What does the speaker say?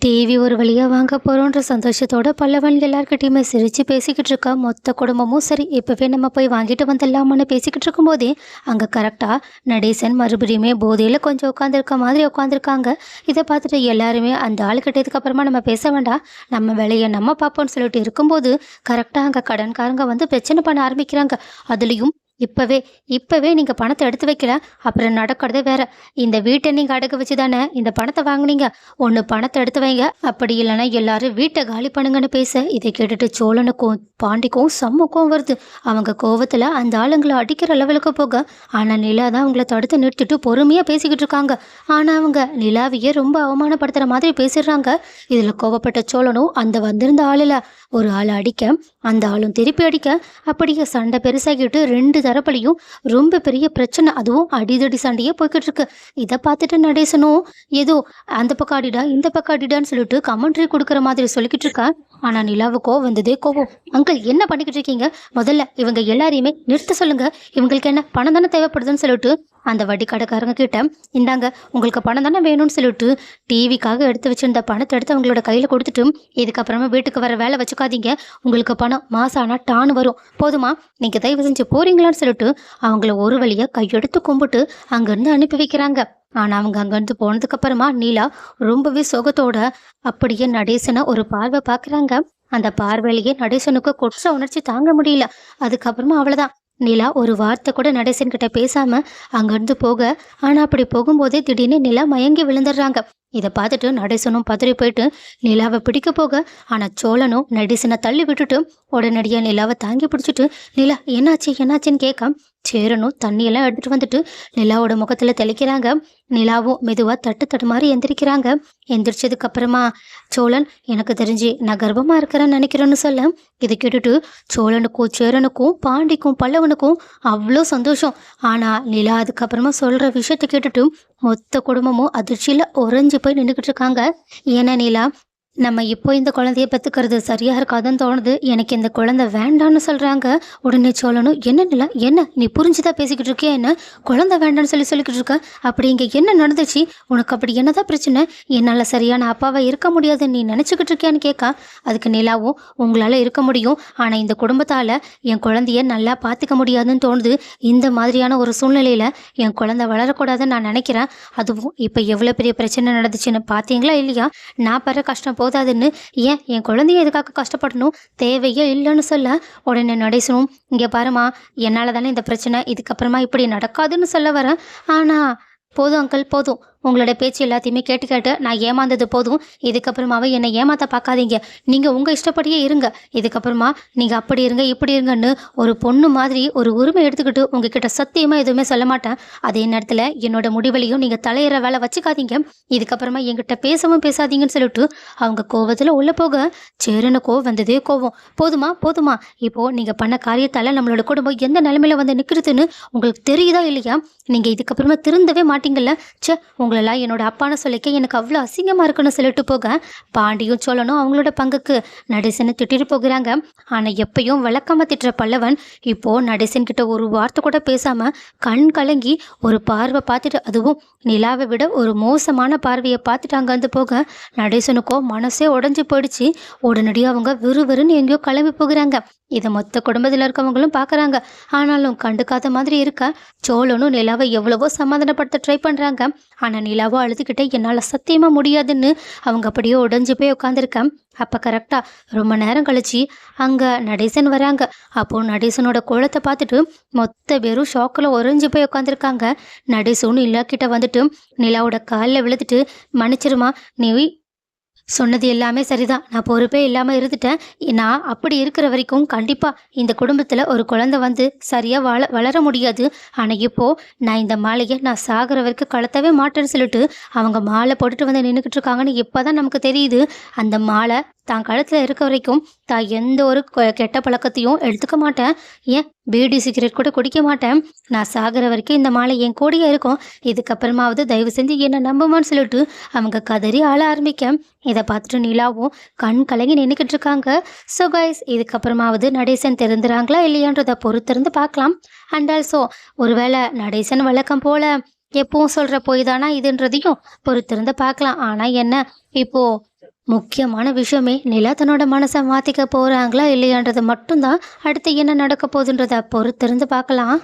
TV ஒரு வழியாக வாங்க போகிறோன்ற சந்தோஷத்தோட பல்லவன் எல்லார்கிட்டையுமே சிரித்து பேசிக்கிட்டு இருக்கா. மொத்த குடும்பமும் சரி இப்போவே நம்ம போய் வாங்கிட்டு வந்துடலாமான்னு பேசிக்கிட்டு இருக்கும்போதே அங்கே கரெக்டாக நடேசன் மறுபடியுமே போதையில் கொஞ்சம் உட்காந்துருக்க மாதிரி உட்காந்துருக்காங்க. இதை பார்த்துட்டு எல்லாருமே அந்த ஆள் கிட்டதுக்கு அப்புறமா நம்ம பேச வேண்டாம், நம்ம வேலையை நம்ம பார்ப்போம்னு சொல்லிட்டு இருக்கும்போது கரெக்டாக அங்கே கடன்காரங்க வந்து பிரச்சனை பண்ண ஆரம்பிக்கிறாங்க. அதுலேயும் இப்போவே இப்போவே நீங்கள் பணத்தை எடுத்து வைக்கல, அப்புறம் நடக்கிறதே வேற. இந்த வீட்டை நீங்கள் அடகு வச்சு தானே இந்த பணத்தை வாங்குனீங்க. ஒன்று பணத்தை எடுத்து வைங்க, அப்படி இல்லைன்னா எல்லாரும் வீட்டை காலி பண்ணுங்கன்னு பேச இதை கேட்டுட்டு சோழனுக்கும் பாண்டிக்கும் செம்ம வருது. அவங்க கோவத்தில் அந்த ஆளுங்களை அடிக்கிற லெவலுக்கு போக, ஆனால் நிலா தான் அவங்கள தடுத்து நிறுத்திட்டு பொறுமையாக பேசிக்கிட்டு இருக்காங்க. ஆனால் அவங்க நிலாவையே ரொம்ப அவமானப்படுத்துகிற மாதிரி பேசிடுறாங்க. இதில் கோவப்பட்ட சோழனும் அந்த வந்திருந்த ஆளில் ஒரு ஆளை அடிக்க, அந்த ஆளும் திருப்பி அடிக்க, அப்படியே சண்டை பெருசாகிட்டு ரெண்டு தரப்புலையும் ரொம்ப பெரிய பிரச்சனை, அதுவும் அடிதடி சண்டையே போய்கிட்டு இருக்கு. இதை பார்த்துட்டு நடேசனும் ஏதோ அந்த பக்கம் அடிடா இந்த பக்கம் அடிடான்னு சொல்லிட்டு கமெண்ட்ரி கொடுக்குற மாதிரி சொல்லிக்கிட்டு இருக்கா. ஆனா நிலாவுக்கோ வந்ததே கோவம். அங்கிள் என்ன பண்ணிக்கிட்டு இருக்கீங்க? முதல்ல இவங்க எல்லாரையுமே நிறுத்த சொல்லுங்க. இவங்களுக்கு என்ன பணம் தானே தேவைப்படுதுன்னு சொல்லிட்டு அந்த வட்டி கடைக்காரங்க கிட்ட, இந்தாங்க உங்களுக்கு பணம் தானே வேணும்னு சொல்லிட்டு டிவிக்காக எடுத்து வச்சிருந்த பணத்தை எடுத்து அவங்களோட கையில் கொடுத்துட்டு, இதுக்கப்புறமா வீட்டுக்கு வர வேலை வச்சுக்காதீங்க, உங்களுக்கு பணம் மாதம் ஆனால் டான்னு வரும், போதுமா, நீங்கள் தயவு செஞ்சு போறீங்களான்னு சொல்லிட்டு அவங்கள ஒரு வழியாக கையெடுத்து கும்பிட்டு அங்கேருந்து அனுப்பி வைக்கிறாங்க. ஆனால் அவங்க அங்கேருந்து போனதுக்கு அப்புறமா நீலா ரொம்பவே சோகத்தோட அப்படியே நடேசனை ஒரு பார்வை பார்க்குறாங்க. அந்த பார்வையிலேயே நடேசனுக்கு கொற்ற உணர்ச்சி தாங்க முடியல. அதுக்கப்புறமா அவ்வளோதான், நிலா ஒரு வார்த்தை கூட நடேசன் கிட்ட பேசாம அங்கிருந்து போக, ஆனா அப்படி போகும்போதே திடீர்னு நிலா மயங்கி விழுந்துடுறாங்க. இதை பார்த்துட்டு நடேசனும் பதறி போயிட்டு நிலாவை பிடிக்க போக, ஆனா சோழனும் நடேசனை தள்ளி விட்டுட்டு உடனடியா நிலாவை தாங்கி பிடிச்சிட்டு, நிலா என்னாச்சுன்னு கேட்க சேரனும் தண்ணியெல்லாம் எடுத்துட்டு வந்துட்டு நிலாவோட முகத்துல தெளிக்கிறாங்க. நிலாவும் மெதுவா தட்டு மாதிரி எந்திரிக்கிறாங்க. எந்திரிச்சதுக்கு அப்புறமா சோழன், எனக்கு தெரிஞ்சு நான் கர்ப்பமா இருக்கிறேன்னு நினைக்கிறேன்னு சொல்ல, இதை கேட்டுட்டு சோழனுக்கும் சேரனுக்கும் பாண்டிக்கும் பல்லவனுக்கும் அவ்வளோ சந்தோஷம். ஆனா நிலா அதுக்கப்புறமா சொல்ற விஷயத்தை கேட்டுட்டு மொத்த குடும்பமும் அதிர்ச்சியில உறைஞ்சு போய் நின்றுக்கிட்டு இருக்காங்க. ஏன்னா நிலா, நம்ம இப்போ இந்த குழந்தைய பெற்றுக்கிறது சரியாக இருக்காதுன்னு தோணுது, எனக்கு இந்த குழந்தை வேண்டான்னு சொல்கிறாங்க. உடனே சோழனும், என்ன நிலா, என்ன நீ புரிஞ்சுதான் பேசிக்கிட்டு இருக்கியா, என்ன குழந்தை வேண்டான்னு சொல்லிக்கிட்டு இருக்க, அப்படி இங்கே என்ன நடந்துச்சு, உனக்கு அப்படி என்னதான் பிரச்சனை, என்னால் சரியான அப்பாவை இருக்க முடியாதுன்னு நீ நினச்சிக்கிட்டு இருக்கியான்னு கேட்கா. அதுக்கு நிலாவும், உங்களால் இருக்க முடியும், ஆனால் இந்த குடும்பத்தால் என் குழந்தைய நல்லா பார்த்துக்க முடியாதுன்னு தோணுது. இந்த மாதிரியான ஒரு சூழ்நிலையில் என் குழந்தை வளரக்கூடாதுன்னு நான் நினைக்கிறேன். அதுவும் இப்போ எவ்வளோ பெரிய பிரச்சனை நடந்துச்சுன்னு பார்த்தீங்களா இல்லையா, நான் படுற கஷ்டம் போதாதுன்னு ஏன் என் குழந்தைய எதுக்காக கஷ்டப்படணும், தேவையே இல்லைன்னு சொல்ல, உடனே நடேசனும், இங்கே பாருமா, என்னால் தானே இந்த பிரச்சனை, இதுக்கப்புறமா இப்படி நடக்காதுன்னு சொல்ல வரேன். ஆனால் போதும் அங்கிள், போதும், உங்களோட பேச்சு எல்லாத்தையுமே கேட்டு நான் ஏமாந்தது போதும், இதுக்கப்புறமாவே என்னை ஏமாற்ற பார்க்காதீங்க, நீங்கள் உங்கள் இஷ்டப்படியே இருங்க, இதுக்கப்புறமா நீங்கள் அப்படி இருங்க இப்படி இருங்கன்னு ஒரு பொண்ணு மாதிரி ஒரு உரிமை எடுத்துக்கிட்டு உங்ககிட்ட சத்தியமாக எதுவுமே சொல்ல மாட்டேன். அதே நேரத்தில் என்னோட முடிவுலையும் நீங்கள் தலையிற வேலை வச்சுக்காதீங்க, இதுக்கப்புறமா என்கிட்ட பேசவும் பேசாதீங்கன்னு சொல்லிட்டு அவங்க கோவத்தில் உள்ளே போக, சேரனுக்கோ வந்ததே கோவம். போதுமா, இப்போது நீங்கள் பண்ண காரியத்தால் நம்மளோட குடும்பம் எந்த நிலைமையில வந்து நிற்கிறதுன்னு உங்களுக்கு தெரியுதா இல்லையா, நீங்கள் இதுக்கப்புறமா திருந்தவே மாட்டீங்கல்ல, உங்களெல்லாம் என்னோட அப்பான்னு சொல்லிக்க எனக்கு அவ்வளோ அசிங்கமாக இருக்குன்னு சொல்லிட்டு போக, பாண்டியும் சோழனும் அவங்களோட பங்குக்கு நடேசனை திட்டிட்டு போகிறாங்க. ஆனால் எப்பயும் விளக்காம திட்டுற பல்லவன் இப்போது நடேசன் கிட்ட ஒரு வார்த்தை கூட பேசாமல் கண் கலங்கி ஒரு பார்வை பார்த்துட்டு, அதுவும் நிலாவை விட ஒரு மோசமான பார்வையை பார்த்துட்டு அங்கேருந்து போக, நடேசனுக்கோ மனசே உடஞ்சி போயிடுச்சு. உடனடியாக அவங்க விறுவிறுன்னு எங்கேயோ கிளம்பி போகிறாங்க. இதை மொத்த குடும்பத்தில் இருக்கவங்களும் பார்க்குறாங்க. ஆனாலும் கண்டுக்காத மாதிரி இருக்க சோழனும் நிலாவை எவ்வளவோ சமாதானப்படுத்த ட்ரை பண்ணுறாங்க. ஆனால் நிலாவோ அழுதுகிட்டே என்னால் சத்தியமாக முடியாதுன்னு அவங்க அப்படியே உடஞ்சி போய் உட்காந்துருக்கேன். அப்போ கரெக்டாக ரொம்ப நேரம் கழிச்சு அங்கே நடேசன் வராங்க. அப்போது நடேசனோட கோலத்தை பார்த்துட்டு மொத்த பேரும் ஷாக்கில் உறைஞ்சி போய் உட்காந்துருக்காங்க. நடேசனும் நிலாக்கிட்ட வந்துட்டு நிலாவோட காலில் விழுந்துட்டு, மன்னிச்சிருமா, நீ சொன்னது எல்லாமே சரிதான், நான் பொறுப்பே இல்லாமல் இருந்துட்டேன், நான் அப்படி இருக்கிற வரைக்கும் கண்டிப்பாக இந்த குடும்பத்தில் ஒரு குழந்தை வந்து சரியாக வளர முடியாது. ஆனால் இப்போது நான் இந்த மாலையை நான் சாகிற வரைக்கும் கலத்தவே மாட்டேன்னு சொல்லிட்டு அவங்க மாலை போட்டுட்டு வந்து நின்றுக்கிட்டு இருக்காங்கன்னு இப்போ தான் நமக்கு தெரியுது. அந்த மாலை தான் கழுத்தில் இருக்க வரைக்கும் தான் எந்த ஒரு கெட்ட பழக்கத்தையும் எடுத்துக்க மாட்டேன், ஏன் பீடி சிகரெட் கூட குடிக்க மாட்டேன், நான் சாகிற வரைக்கும் இந்த மாலை என் கூடயே இருக்கும், இதுக்கப்புறமாவது தயவு செஞ்சு என்னை நம்புமான்னு சொல்லிட்டு அவங்க கதறி ஆள ஆரம்பிக்க, இதை பார்த்துட்டு நிலாவும் கண் கலங்கி நின்றுக்கிட்டு இருக்காங்க. ஸோ கைஸ், இதுக்கப்புறமாவது நடேசன் தெரிந்துறாங்களா இல்லையான்றதை பொறுத்திருந்து பார்க்கலாம். அண்ட் ஆல்சோ ஒருவேளை நடேசன் வழக்கம் போல எப்பவும் சொல்கிற போய் தானா இதுன்றதையும் பொறுத்திருந்து பார்க்கலாம். ஆனால் என்ன, இப்போது முக்கியமான விஷயமே நிலா தன்னோட மனசை மாற்றிக்க போகிறாங்களா இல்லையான்றது மட்டும்தான். அடுத்து என்ன நடக்க போகுதுன்றத பொறுத்திருந்து பார்க்கலாம்.